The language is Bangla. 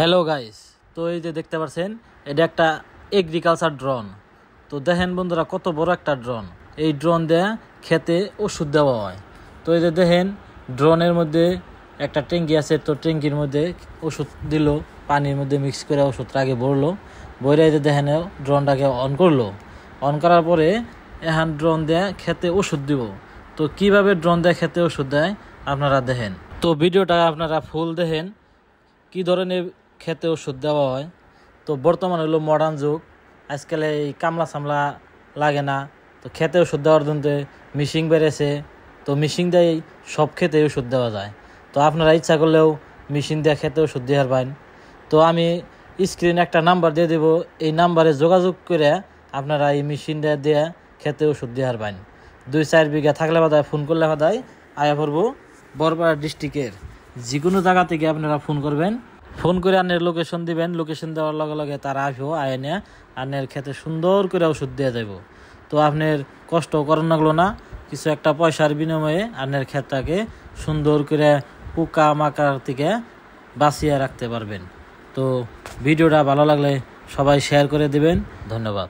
হ্যালো গাইস, তো এই যে দেখতে পাচ্ছেন এটা একটা এগ্রিকালচার ড্রোন। তো দেখেন বন্ধুরা কত বড় একটা ড্রোন। এই ড্রোন দিয়ে খেতে ওষুধ দেওয়া হয়। তো এই যে দেখেন ড্রোনের মধ্যে একটা ট্যাঙ্কি আছে, তো ট্যাঙ্কির মধ্যে ওষুধ দিল, পানির মধ্যে মিক্স করে ওষুধটা আগে ভরলো, ভরে এই যে দেখেন ড্রোনটাকে অন করলো। অন করার পরে এখন ড্রোন দিয়ে খেতে ওষুধ দিব। তো কিভাবে ড্রোন দিয়ে খেতে ওষুধ দেয় আপনারা দেখেন। তো ভিডিওটা আপনারা ফুল দেখেন কি ধরনের খেতে ওষুধ দেওয়া হয়। তো বর্তমান হলো মডার্ন যুগ, আজকাল এই কামলা সামলা লাগে না, তো খেতে ওষুধ দেওয়ার জন্য মেশিন বেড়েছে। তো মেশিন দিয়েই সব খেতে ওষুধ দেওয়া যায়। তো আপনারা ইচ্ছা করলেও মেশিন দিয়ে খেতে ওষুধ দেওয়ার পারেন। তো আমি স্ক্রিনে একটা নাম্বার দিয়ে দেবো, এই নাম্বারে যোগাযোগ করে আপনারা এই মেশিন দিয়ে খেতে ওষুধ দেওয়ার পারেন। 2-4 বিঘা থাকলে বাদায় ফোন করলে বাদায় আয়া পড়বো বরপাড়া ডিস্ট্রিক্টের যে কোনো জায়গা থেকে আপনারা ফোন করবেন। ফোন করে আনের লোকেশন দিবেন, লোকেশন দেওয়ার লগে লগে তারা আসবো, আয়নে আনের খেতে সুন্দর করে ওষুধ দিয়ে যাব। তো আপনার কষ্ট করার লাগলো না, কিছু একটা পয়সার বিনিময়ে আনের ক্ষেতটাকে সুন্দর করে পোকা মাকার থেকে বাঁচিয়ে রাখতে পারবেন। তো ভিডিওটা ভালো লাগলে সবাই শেয়ার করে দিবেন। ধন্যবাদ।